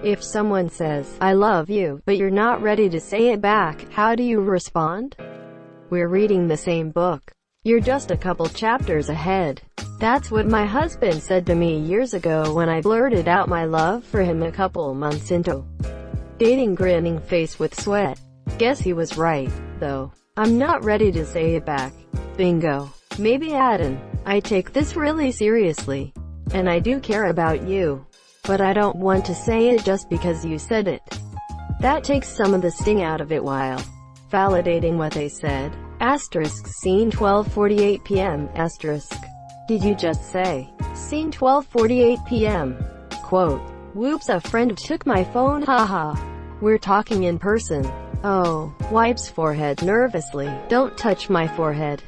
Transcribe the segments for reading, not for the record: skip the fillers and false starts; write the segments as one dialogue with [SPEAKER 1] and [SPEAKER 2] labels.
[SPEAKER 1] If someone says, "I love you," but you're not ready to say it back, how do you respond? We're reading the same book. You're just a couple chapters ahead. That's what my husband said to me years ago when I blurted out my love for him a couple months into dating, grinning face with sweat. Guess he was right, though. I'm not ready to say it back. Bingo. Maybe add an, I take this really seriously. And I do care about you. But I don't want to say it just because you said it. That takes some of the sting out of it while validating what they said. Asterisk scene 12:48 p.m. Asterisk. Did you just say? Scene 12:48 p.m. Quote. Whoops, a friend took my phone, haha. We're talking in person. Oh. Wipes forehead nervously. Don't touch my forehead.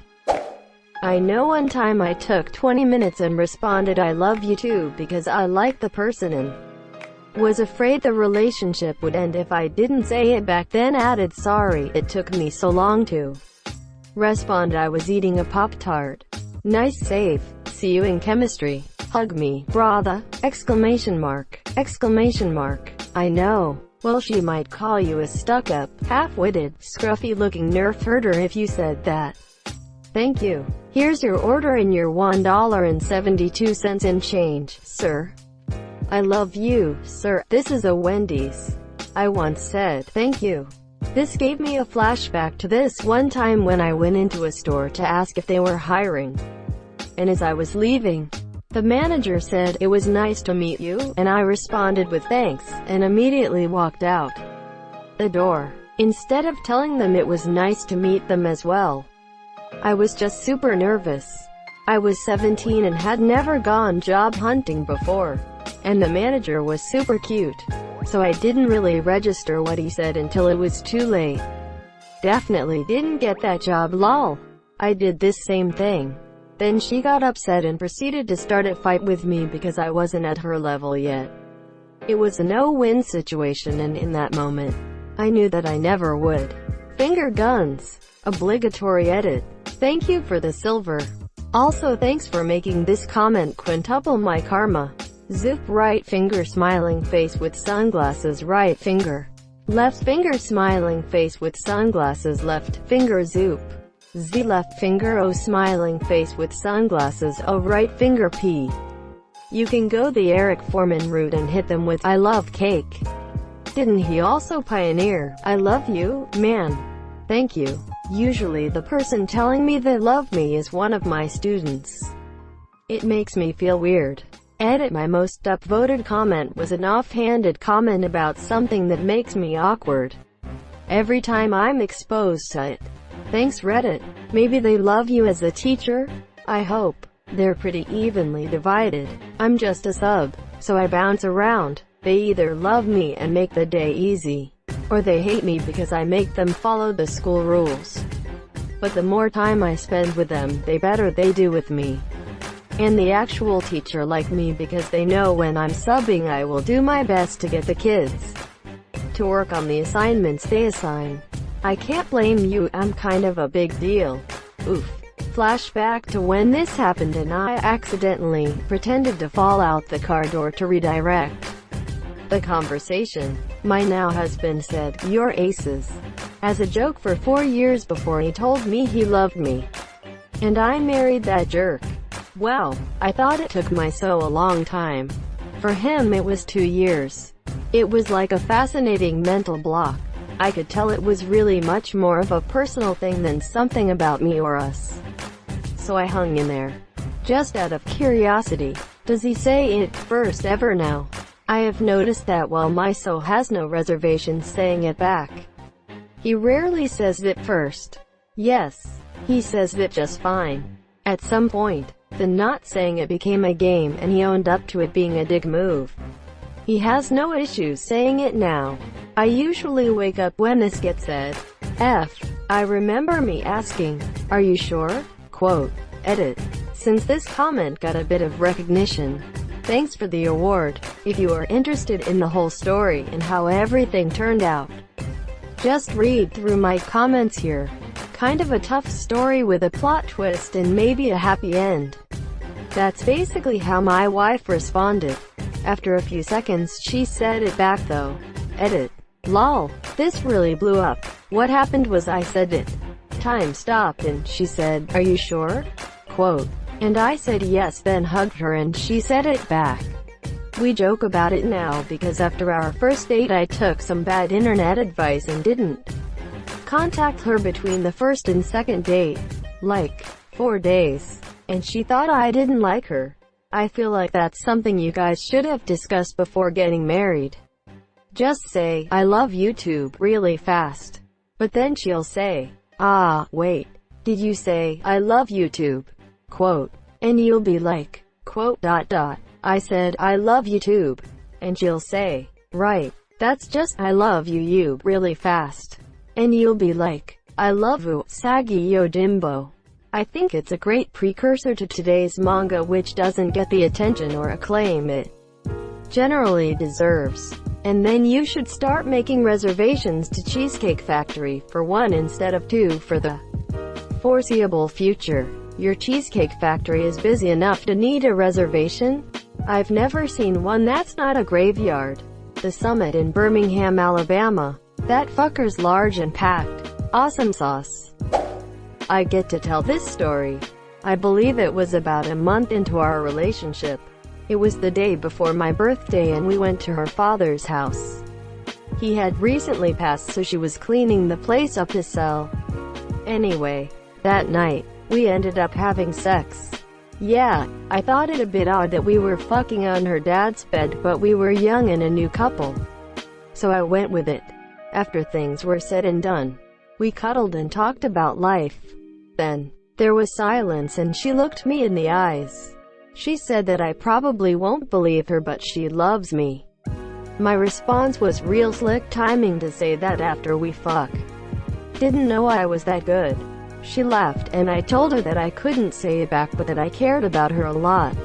[SPEAKER 1] I know one time I took 20 minutes and responded I love you too because I liked the person and was afraid the relationship would end if I didn't say it back, then added sorry it took me so long to respond. I was eating a Pop-Tart. Nice save. See you in chemistry. Hug me, brother! Exclamation mark. Exclamation mark. I know. Well, she might call you a stuck-up, half-witted, scruffy-looking nerf herder if you said that. Thank you. Here's your order and your $1.72 in change, sir. I love you, sir. This is a Wendy's. I once said, thank you. This gave me a flashback to this one time when I went into a store to ask if they were hiring. And as I was leaving, the manager said, it was nice to meet you, and I responded with thanks, and immediately walked out the door. Instead of telling them it was nice to meet them as well. I was just super nervous. I was 17 and had never gone job hunting before. And the manager was super cute. So I didn't really register what he said until it was too late. Definitely didn't get that job, lol. I did this same thing. Then she got upset and proceeded to start a fight with me because I wasn't at her level yet. It was a no-win situation, and in that moment, I knew that I never would. Finger guns. Obligatory edit. Thank you for the silver. Also thanks for making this comment quintuple my karma. Zip right finger smiling face with sunglasses right finger. Left finger smiling face with sunglasses left finger zoop. Z left finger O smiling face with sunglasses O right finger P. You can go the Eric Foreman route and hit them with I love cake. Didn't he also pioneer I love you, man? Thank you. Usually the person telling me they love me is one of my students. It makes me feel weird. Edit. My most upvoted comment was an offhanded comment about something that makes me awkward every time I'm exposed to it. Thanks Reddit. Maybe they love you as a teacher? I hope. They're pretty evenly divided. I'm just a sub, so I bounce around. They either love me and make the day easy, or they hate me because I make them follow the school rules. But the more time I spend with them, the better they do with me. And the actual teacher like me because they know when I'm subbing I will do my best to get the kids to work on the assignments they assign. I can't blame you, I'm kind of a big deal. Oof. Flashback to when this happened and I accidentally pretended to fall out the car door to redirect the conversation. My now husband said, "You're aces," as a joke for 4 years before he told me he loved me. And I married that jerk. Wow, I thought it took my so a long time. For him it was 2 years. It was like a fascinating mental block. I could tell it was really much more of a personal thing than something about me or us. So I hung in there. Just out of curiosity. Does he say it first ever now? I have noticed that while my so has no reservations saying it back, he rarely says it first. Yes, he says it just fine. At some point, the not saying it became a game and he owned up to it being a dick move. He has no issues saying it now. I usually wake up when this gets said. I remember me asking, "Are you sure?" Quote. Edit. Since this comment got a bit of recognition, thanks for the award. If you are interested in the whole story and how everything turned out, just read through my comments here. Kind of a tough story with a plot twist and maybe a happy end. That's basically how my wife responded. After a few seconds she said it back though. Edit. Lol. This really blew up. What happened was I said it. Time stopped and she said, "Are you sure?" Quote. And I said yes, then hugged her and she said it back. We joke about it now because after our first date I took some bad internet advice and didn't contact her between the first and second date. Like 4 days. And she thought I didn't like her. I feel like that's something you guys should have discussed before getting married. Just say, "I love YouTube," really fast. But then she'll say, "Ah, wait. Did you say, I love YouTube?" Quote. And you'll be like, quote, "I said, I love YouTube." And she'll say, "Right. That's just, I love you really fast." And you'll be like, "I love you, Sagi Yojimbo." I think it's a great precursor to today's manga, which doesn't get the attention or acclaim it generally deserves. And then you should start making reservations to Cheesecake Factory, for 1 instead of 2 for the foreseeable future. Your Cheesecake Factory is busy enough to need a reservation? I've never seen one that's not a graveyard. The Summit in Birmingham, Alabama. That fucker's large and packed. Awesome sauce. I get to tell this story. I believe it was about a month into our relationship. It was the day before my birthday and we went to her father's house. He had recently passed, so she was cleaning the place up to sell. Anyway, that night, we ended up having sex. Yeah, I thought it a bit odd that we were fucking on her dad's bed, but we were young and a new couple. So I went with it. After things were said and done, we cuddled and talked about life. Then, there was silence and she looked me in the eyes. She said that I probably won't believe her, but she loves me. My response was real slick timing to say that after we fuck. Didn't know I was that good. She laughed, and I told her that I couldn't say it back, but that I cared about her a lot.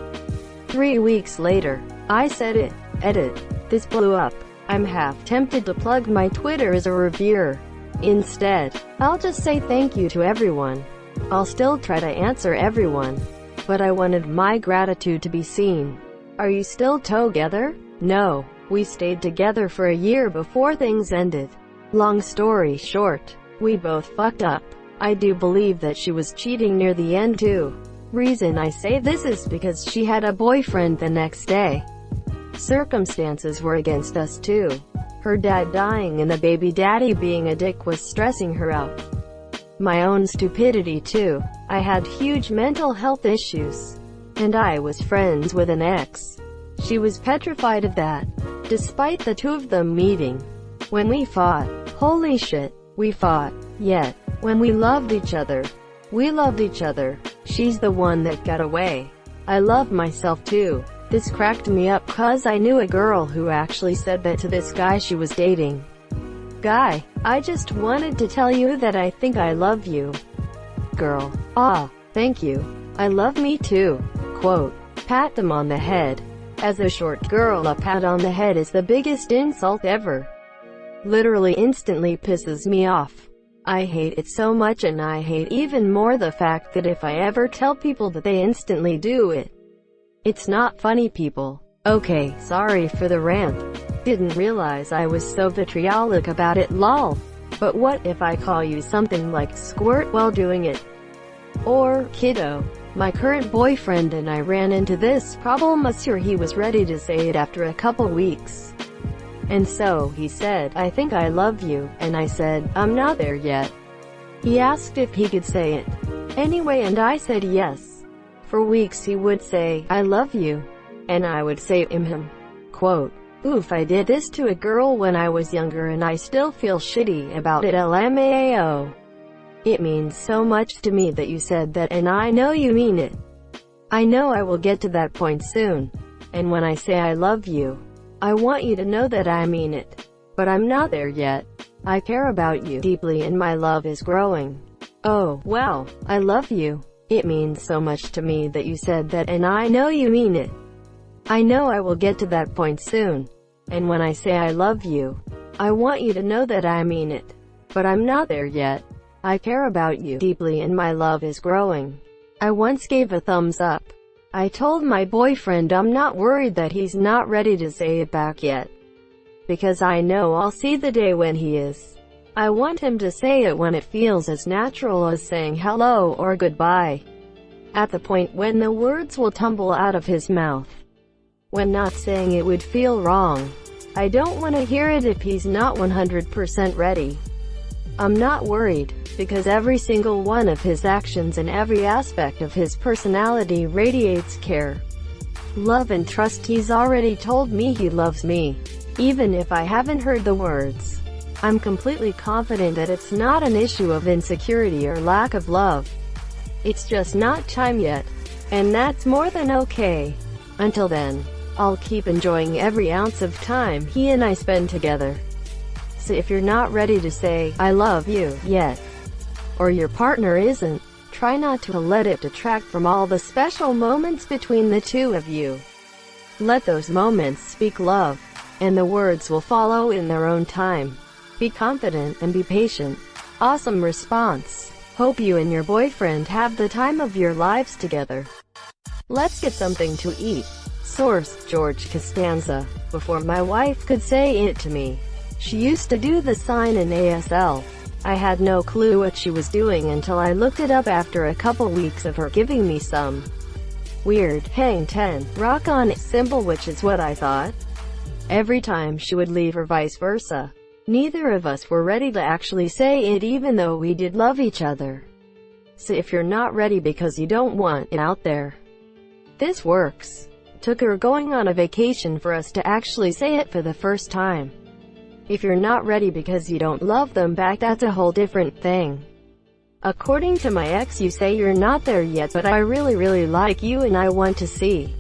[SPEAKER 1] 3 weeks later, I said it. Edit. This blew up. I'm half tempted to plug my Twitter as a reviewer. Instead, I'll just say thank you to everyone. I'll still try to answer everyone. But I wanted my gratitude to be seen. Are you still together? No. We stayed together for a year before things ended. Long story short, we both fucked up. I do believe that she was cheating near the end too. Reason I say this is because she had a boyfriend the next day. Circumstances were against us too. Her dad dying and the baby daddy being a dick was stressing her out. My own stupidity too. I had huge mental health issues. And I was friends with an ex. She was petrified of that. Despite the two of them meeting. When we fought. Holy shit, we fought. Yet, when we loved each other. We loved each other. She's the one that got away. I love myself too. This cracked me up cause I knew a girl who actually said that to this guy she was dating. Guy, I just wanted to tell you that I think I love you. Girl, ah, thank you. I love me too. Quote, pat them on the head. As a short girl, a pat on the head is the biggest insult ever. Literally instantly pisses me off. I hate it so much, and I hate even more the fact that if I ever tell people that they instantly do it. It's not funny, people. Okay, sorry for the rant. Didn't realize I was so vitriolic about it, lol. But what if I call you something like squirt while doing it? Or, kiddo. My current boyfriend and I ran into this problem last year. He was ready to say it after a couple weeks. And so, he said, I think I love you, and I said, I'm not there yet. He asked if he could say it anyway, and I said yes. For weeks he would say, I love you. And I would say, Quote, oof, I did this to a girl when I was younger and I still feel shitty about it, LMAO. It means so much to me that you said that, and I know you mean it. I know I will get to that point soon. And when I say I love you, I want you to know that I mean it. But I'm not there yet. I care about you deeply and my love is growing. Oh, wow, I love you. It means so much to me that you said that, and I know you mean it. I know I will get to that point soon. And when I say I love you, I want you to know that I mean it. But I'm not there yet. I care about you deeply and my love is growing. I once gave a thumbs up. I told my boyfriend I'm not worried that he's not ready to say it back yet, because I know I'll see the day when he is. I want him to say it when it feels as natural as saying hello or goodbye, at the point when the words will tumble out of his mouth. When not saying it would feel wrong. I don't want to hear it if he's not 100% ready. I'm not worried, because every single one of his actions and every aspect of his personality radiates care, love and trust. He's already told me he loves me, even if I haven't heard the words. I'm completely confident that it's not an issue of insecurity or lack of love. It's just not time yet, and that's more than okay. Until then, I'll keep enjoying every ounce of time he and I spend together. So if you're not ready to say, I love you, yet, or your partner isn't, try not to let it detract from all the special moments between the two of you. Let those moments speak love, and the words will follow in their own time. Be confident and be patient. Awesome response. Hope you and your boyfriend have the time of your lives together. Let's get something to eat. Source: George Costanza. Before my wife could say it to me, she used to do the sign in ASL. I had no clue what she was doing until I looked it up after a couple weeks of her giving me some weird, hang 10, rock on symbol, which is what I thought. Every time she would leave or vice versa. Neither of us were ready to actually say it, even though we did love each other. So if you're not ready because you don't want it out there, this works. Took her going on a vacation for us to actually say it for the first time. If you're not ready because you don't love them back, that's a whole different thing. According to my ex, you say you're not there yet, but I really like you and I want to see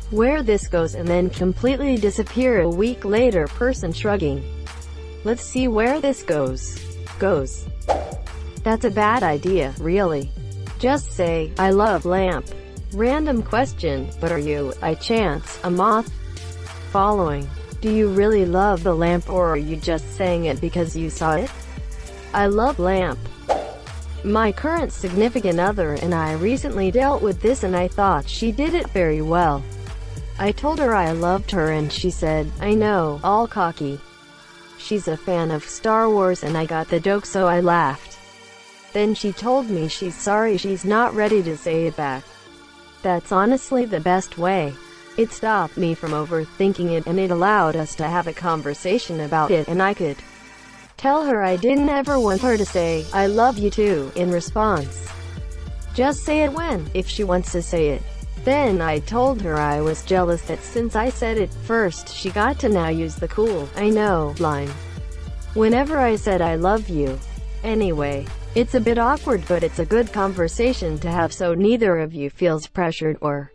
[SPEAKER 1] where this goes, and then completely disappear a week later. Person shrugging. Let's see where this goes. That's a bad idea, really. Just say, I love lamp. Random question, but are you, by chance, a moth? Following. Do you really love the lamp, or are you just saying it because you saw it? I love lamp. My current significant other and I recently dealt with this, and I thought she did it very well. I told her I loved her and she said, I know, all cocky. She's a fan of Star Wars and I got the joke, so I laughed. Then she told me she's sorry she's not ready to say it back. That's honestly the best way. It stopped me from overthinking it, and it allowed us to have a conversation about it, and I could tell her I didn't ever want her to say, I love you too, in response. Just say it if she wants to say it. Then I told her I was jealous that since I said it first, she got to now use the cool, I know, line whenever I said I love you. Anyway, it's a bit awkward, but it's a good conversation to have so neither of you feels pressured or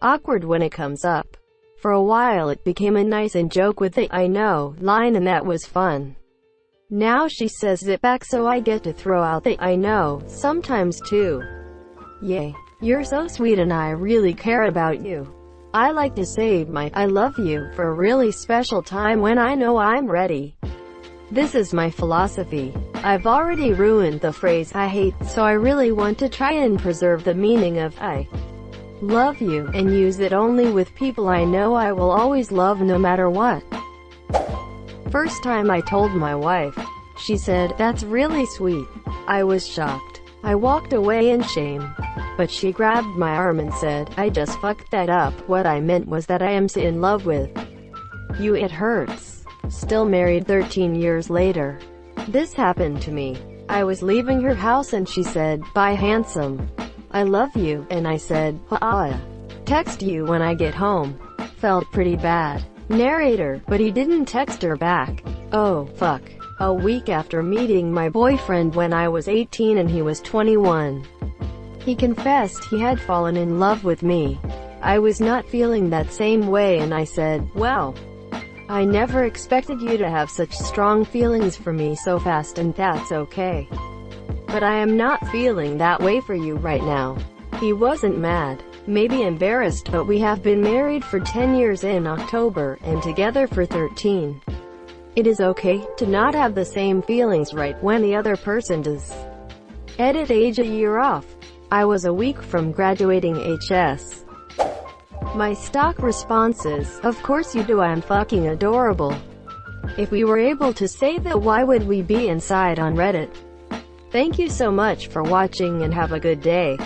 [SPEAKER 1] awkward when it comes up. For a while it became a nice and joke with the I know line, and that was fun. Now she says it back, so I get to throw out the I know sometimes too. Yay. You're so sweet and I really care about you. I like to save my I love you for a really special time when I know I'm ready. This is my philosophy. I've already ruined the phrase I hate, so I really want to try and preserve the meaning of I love you, and use it only with people I know I will always love no matter what. First time I told my wife, she said, that's really sweet. I was shocked. I walked away in shame. But she grabbed my arm and said, I just fucked that up. What I meant was that I am so in love with you it hurts. Still married 13 years later. This happened to me. I was leaving her house and she said, bye handsome. I love you, and I said, ha. Text you when I get home. Felt pretty bad. Narrator, but he didn't text her back. Oh, fuck. A week after meeting my boyfriend when I was 18 and he was 21. He confessed he had fallen in love with me. I was not feeling that same way, and I said, well, I never expected you to have such strong feelings for me so fast, and that's okay. But I am not feeling that way for you right now. He wasn't mad, maybe embarrassed, but we have been married for 10 years in October, and together for 13. It is okay to not have the same feelings right when the other person does. Edit age a year off. I was a week from graduating HS. My stock response is, of course you do, I'm fucking adorable. If we were able to say that, why would we be inside on Reddit? Thank you so much for watching and have a good day.